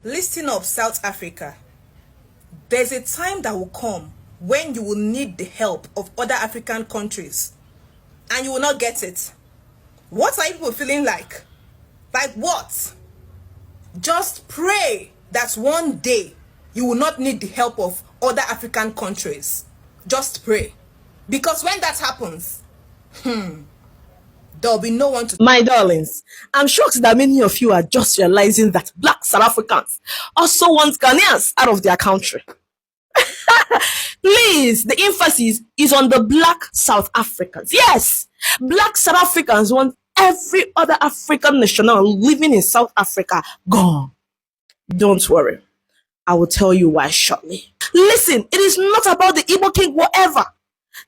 Listen up, South Africa. There's a time that will come when you will need the help of other African countries and you will not get it. What are people feeling like? Like what? Just pray that one day you will not need the help of other African countries. Just pray. Because when that happens, there'll be no one to. My darlings, I'm shocked that many of you are just realizing that black South Africans also want Ghanaians out of their country. Please, the emphasis is on the black South Africans. Yes, black South Africans want every other African national living in South Africa gone. Don't worry, I will tell you why shortly. Listen, it is not about the Igbo king whatever.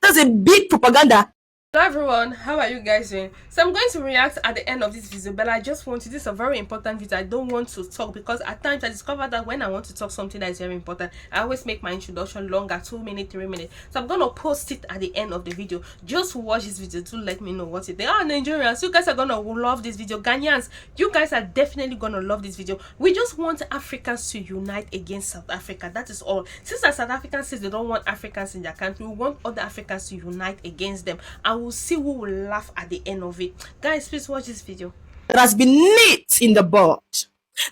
That's a big propaganda. Hello everyone, how are you guys doing? So I'm going to react at the end of this video, but I just want to, this is a very important video. I don't want to talk because at times I discover that when I want to talk something that is very important, I always make my introduction longer, 2 minutes, 3 minutes. So I'm gonna post it at the end of the video. Just watch this video to let me know what you think. Nigerians, you guys are gonna love this video. Ghanaians, you guys are definitely gonna love this video. We just want Africans to unite against South Africa. That is all. Since the South Africans says they don't want Africans in their country, we want other Africans to unite against them. And we'll see who will laugh at the end of it. Guys, please watch this video. That has been nipped in the bud.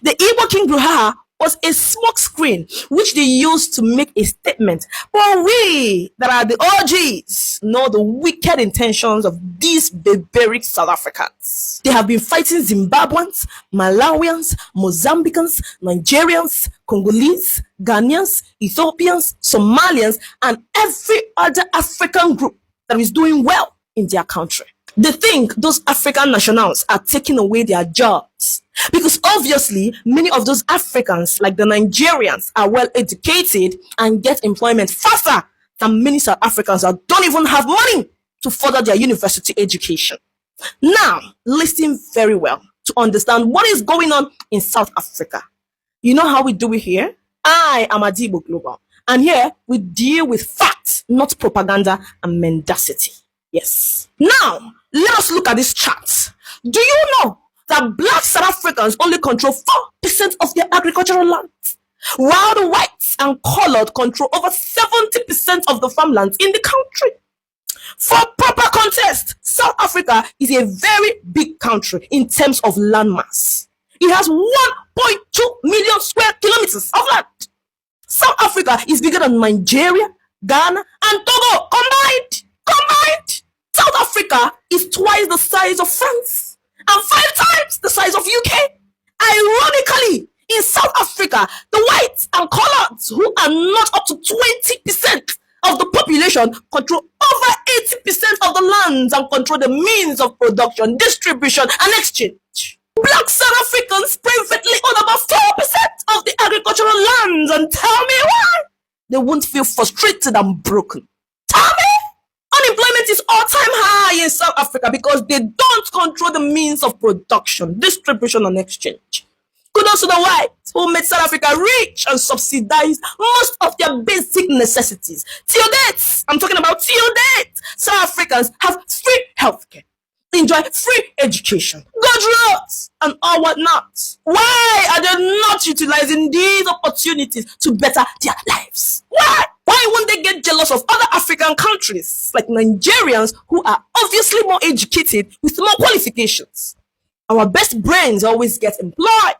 The Igbo King Bruha was a smoke screen which they used to make a statement. But we that are the OGs know the wicked intentions of these barbaric South Africans. They have been fighting Zimbabweans, Malawians, Mozambicans, Nigerians, Congolese, Ghanaians, Ethiopians, Somalians, and every other African group that is doing well in their country. They think those African nationals are taking away their jobs because obviously many of those Africans, like the Nigerians, are well educated and get employment faster than many South Africans that don't even have money to further their university education. Now, listen very well to understand what is going on in South Africa. You know how we do it here? I am Adibo Global, and here we deal with facts, not propaganda and mendacity. Yes. Now, let us look at this chart. Do you know that black South Africans only control 4% of their agricultural land, while the whites and colored control over 70% of the farmlands in the country? For proper context, South Africa is a very big country in terms of land mass. It has 1.2 million square kilometers of land. South Africa is bigger than Nigeria, Ghana, and Togo combined. South Africa is twice the size of France and 5 times the size of UK. Ironically, in South Africa, the whites and coloreds, who are not up to 20% of the population, control over 80% of the lands and control the means of production, distribution, and exchange. Black South Africans privately own about 4% of the agricultural lands, and tell me why they won't feel frustrated and broken. Tell me! Unemployment is all-time high in South Africa because they don't control the means of production, distribution, and exchange. Kudos to the whites who made South Africa rich and subsidized most of their basic necessities. Till date, I'm talking about till date, South Africans have free healthcare, enjoy free education, good roads, and all whatnot. Why are they not utilizing these opportunities to better their lives? Why? Why won't they get jealous of other African countries like Nigerians who are obviously more educated with more qualifications? Our best brains always get employed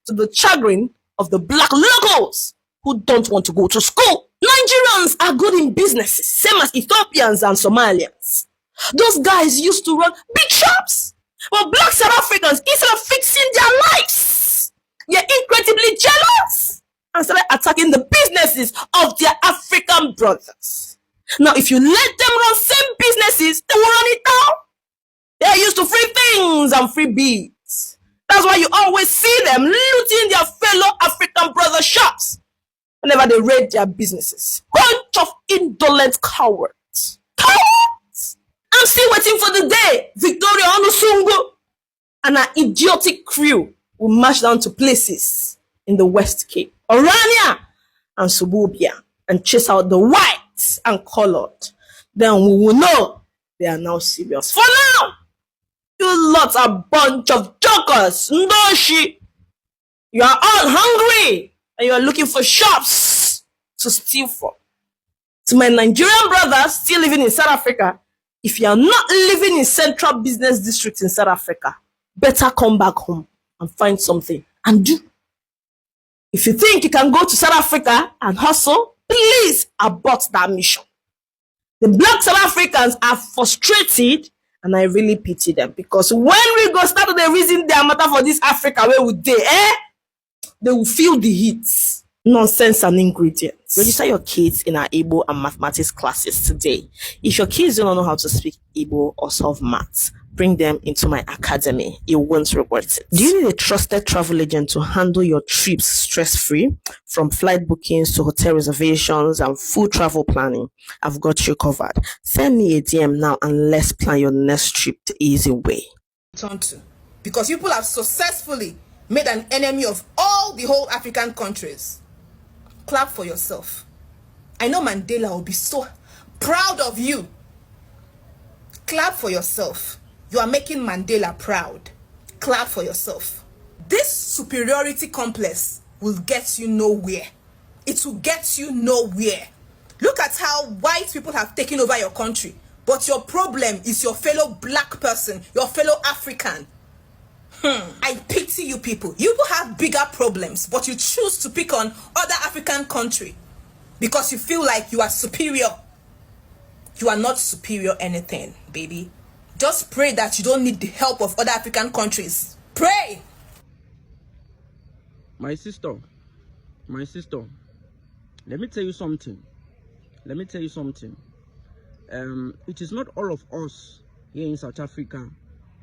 to the chagrin of the black locals who don't want to go to school. Nigerians are good in businesses, same as Ethiopians and Somalians. Those guys used to run big shops. But black South Africans, instead of fixing their lives, they're incredibly jealous and started attacking the businesses of their African brothers. Now, if you let them run same businesses, they will run it down. They are used to free things and free beads. That's why you always see them looting their fellow African brother shops whenever they raid their businesses. Bunch of indolent cowards. Cowards! I'm still waiting for the day Victoria Onusungu and her idiotic crew will march down to places in the West Cape, Orania and Suburbia, and chase out the whites and colored. Then we will know they are now serious. For now, you lots are bunch of jokers, ndoshi. You are all hungry and you are looking for shops to steal from. To my Nigerian brothers still living in South Africa, if you are not living in Central Business District in South Africa, better come back home and find something and do. If you think you can go to South Africa and hustle, please abort that mission. The black South Africans are frustrated and I really pity them, because when we go start to the reason their matter for this Africa, where would they will feel the heat. Nonsense and ingredients. Register your kids in our Igbo and mathematics classes today. If your kids don't know how to speak Igbo or solve maths, bring them into my academy. You won't regret it. Do you need a trusted travel agent to handle your trips stress-free? From flight bookings to hotel reservations and full travel planning, I've got you covered. Send me a DM now and let's plan your next trip the easy way. Turn to. Because people have successfully made an enemy of all the whole African countries. Clap for yourself. I know Mandela will be so proud of you. Clap for yourself. You are making Mandela proud. Clap for yourself. This superiority complex will get you nowhere. It will get you nowhere. Look at how white people have taken over your country. But your problem is your fellow black person, your fellow African. I pity you people. You people have bigger problems, but you choose to pick on other African country because you feel like you are superior. You are not superior anything, baby. Just pray that you don't need the help of other African countries. Pray. My sister, let me tell you something. It is not all of us here in South Africa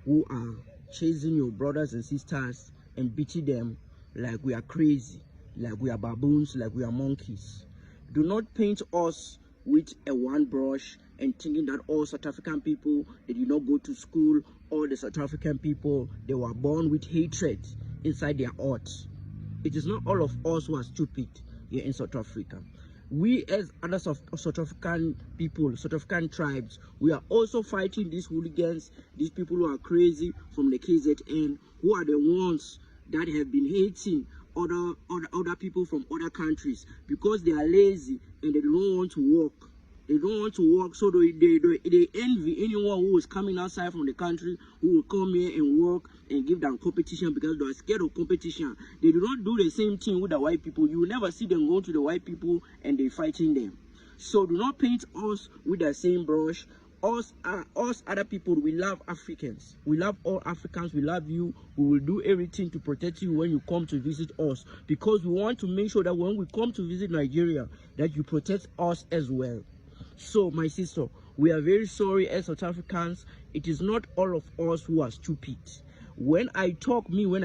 who are chasing your brothers and sisters and beating them like we are crazy, like we are baboons, like we are monkeys. Do not paint us with a one brush and thinking that all South African people, they did not go to school, all the South African people, they were born with hatred inside their hearts. It is not all of us who are stupid here in South Africa. We as other South African people, South African tribes, we are also fighting these hooligans, these people who are crazy from the KZN, who are the ones that have been hating other people from other countries because they are lazy and they don't want to work. They don't want to work, so they envy anyone who is coming outside from the country who will come here and work and give them competition because they are scared of competition. They do not do the same thing with the white people. You will never see them go to the white people and they fighting them. So do not paint us with the same brush. Us other people, we love Africans. We love all Africans. We love you. We will do everything to protect you when you come to visit us, because we want to make sure that when we come to visit Nigeria, that you protect us as well. So, my sister, we are very sorry as South Africans. It is not all of us who are stupid. When I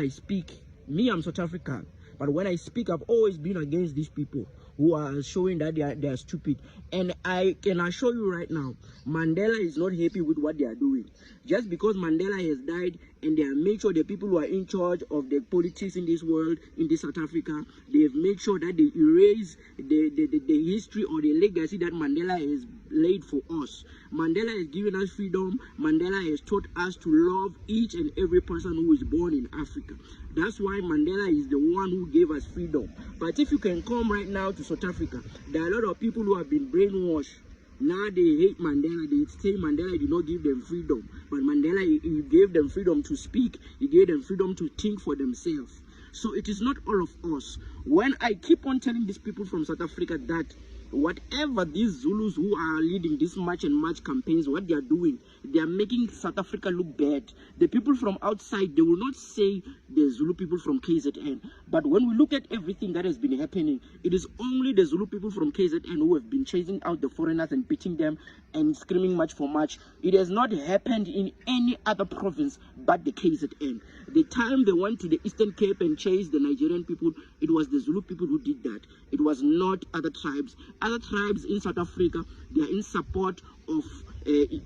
speak, I'm South African. But when I speak, I've always been against these people who are showing that they are stupid. And I can assure you right now, Mandela is not happy with what they are doing. Just because Mandela has died and they have made sure the people who are in charge of the politics in this world, in this South Africa, they have made sure that they erase the history or the legacy that Mandela has laid for us. Mandela has given us freedom. Mandela has taught us to love each and every person who is born in Africa. That's why Mandela is the one who gave us freedom. But if you can come right now to South Africa, there are a lot of people who have been brainwashed. Now they hate Mandela. They say Mandela did not give them freedom. But Mandela, he gave them freedom to speak. He gave them freedom to think for themselves. So it is not all of us. When I keep on telling these people from South Africa that whatever these Zulus who are leading these march and march campaigns, what they are doing, they are making South Africa look bad. The people from outside, they will not say the Zulu people from KZN. But when we look at everything that has been happening, it is only the Zulu people from KZN who have been chasing out the foreigners and beating them and screaming march for march. It has not happened in any other province but the KZN. The time they went to the Eastern Cape and chased the Nigerian people, it was the Zulu people who did that. It was not other tribes. Other tribes in South Africa, they are in support of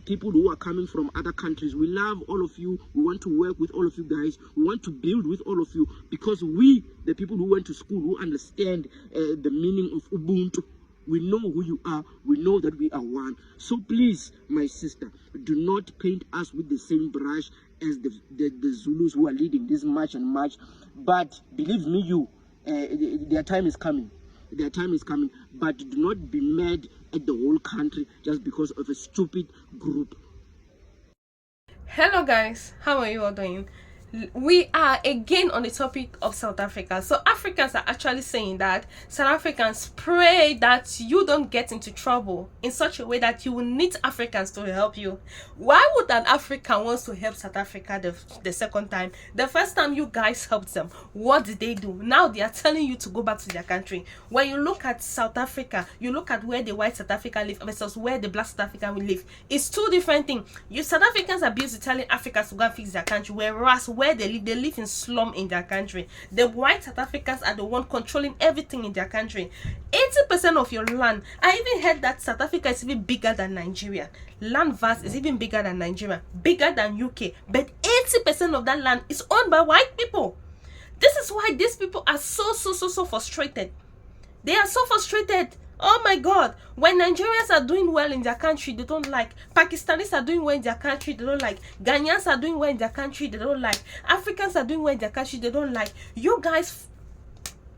people who are coming from other countries. We love all of you. We want to work with all of you guys. We want to build with all of you, because we, the people who went to school, who understand the meaning of Ubuntu, we know who you are. We know that we are one. So please, my sister, do not paint us with the same brush as the Zulus who are leading this march and march. But believe me, their time is coming. Their time is coming. But do not be mad at the whole country just because of a stupid group. Hello guys, how are you all doing? We are again on the topic of South Africa. So Africans are actually saying that South Africans pray that you don't get into trouble in such a way that you will need Africans to help you. Why would an African want to help South Africa the second time? The first time you guys helped them, what did they do? Now they are telling you to go back to their country. When you look at South Africa, you look at where the white South Africa live versus where the black South African will live. It's two different things. You South Africans are busy telling Africans to go and fix their country, whereas where they live in slum in their country. The white South Africans are the one controlling everything in their country. 80% of your land. I even heard that South Africa is even bigger than Nigeria. Land vast is even bigger than Nigeria, bigger than UK. But 80% of that land is owned by white people. This is why these people are so frustrated. They are so frustrated. Oh my God, when Nigerians are doing well in their country, they don't like. Pakistanis are doing well in their country, they don't like. Ghanaians are doing well in their country, they don't like. Africans are doing well in their country, they don't like. You guys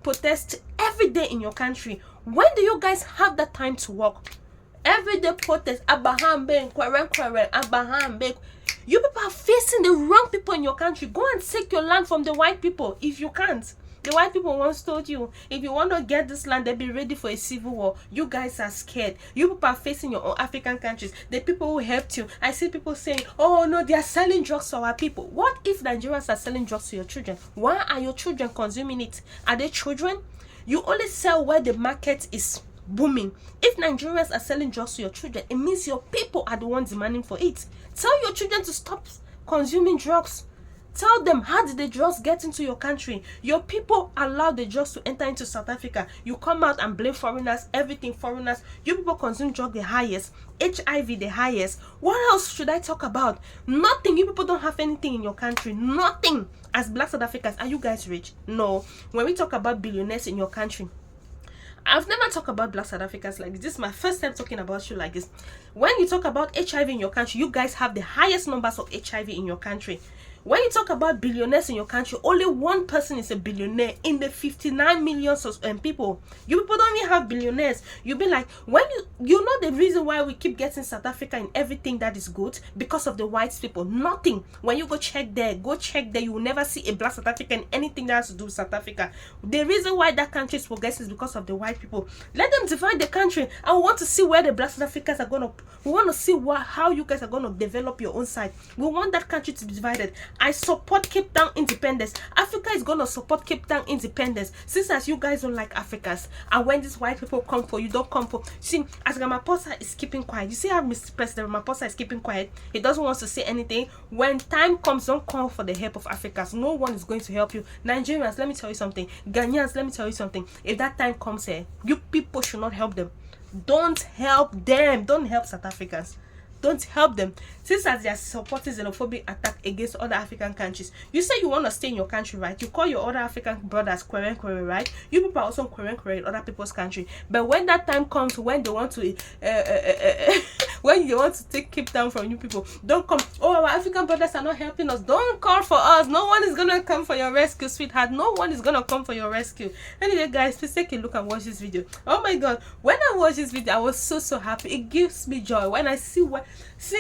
protest every day in your country. When do you guys have that time to work? Everyday protest. You people are facing the wrong people in your country. Go and take your land from the white people if you can't. The white people once told you, if you want to get this land, they'll be ready for a civil war. You guys are scared. You people are facing your own African countries. The people who helped you. I see people saying, oh no, they are selling drugs to our people. What if Nigerians are selling drugs to your children? Why are your children consuming it? Are they children? You only sell where the market is booming. If Nigerians are selling drugs to your children, it means your people are the ones demanding for it. Tell your children to stop consuming drugs. Tell them, how did the drugs get into your country? Your people allowed the drugs to enter into South Africa. You come out and blame foreigners, everything foreigners. You people consume drugs the highest, HIV the highest. What else should I talk about? Nothing. You people don't have anything in your country. Nothing. As black South Africans, are you guys rich? No. When we talk about billionaires in your country, I've never talked about black South Africans like this. This is my first time talking about you like this. When you talk about HIV in your country, you guys have the highest numbers of HIV in your country. When you talk about billionaires in your country, only one person is a billionaire in the 59 million people. You people don't even have billionaires. You'll be like, when you know the reason why we keep getting South Africa in everything that is good? Because of the white people. Nothing. When you go check there, you will never see a black South African in anything that has to do with South Africa. The reason why that country is progressing is because of the white people. Let them divide the country. I want to see where the black South Africans are going to. We want to see how you guys are going to develop your own side. We want that country to be divided. I support Cape Town independence. Africa is gonna support Cape Town independence. Since as you guys don't like Africans, and when these white people come for you, don't come for. See, as Ramaphosa is keeping quiet. You see how Mr. President Ramaphosa is keeping quiet. He doesn't want to say anything. When time comes, don't call for the help of Africans. No one is going to help you. Nigerians, let me tell you something. Ghanaians, let me tell you something. If that time comes here, you people should not help them. Don't help them. Don't help South Africans. Don't help them. Since as they are supporting xenophobic attack against other African countries, you say you want to stay in your country, right? You call your other African brothers query, right? You people are also query in other people's country. But when that time comes, when they want to when you want to take Cape Town from you people, don't come. Oh, our African brothers are not helping us. Don't call for us. No one is gonna come for your rescue, sweetheart. No one is gonna come for your rescue. Anyway, guys, please take a look and watch this video. Oh my God, when I watch this video, I was so happy. It gives me joy when I see what. See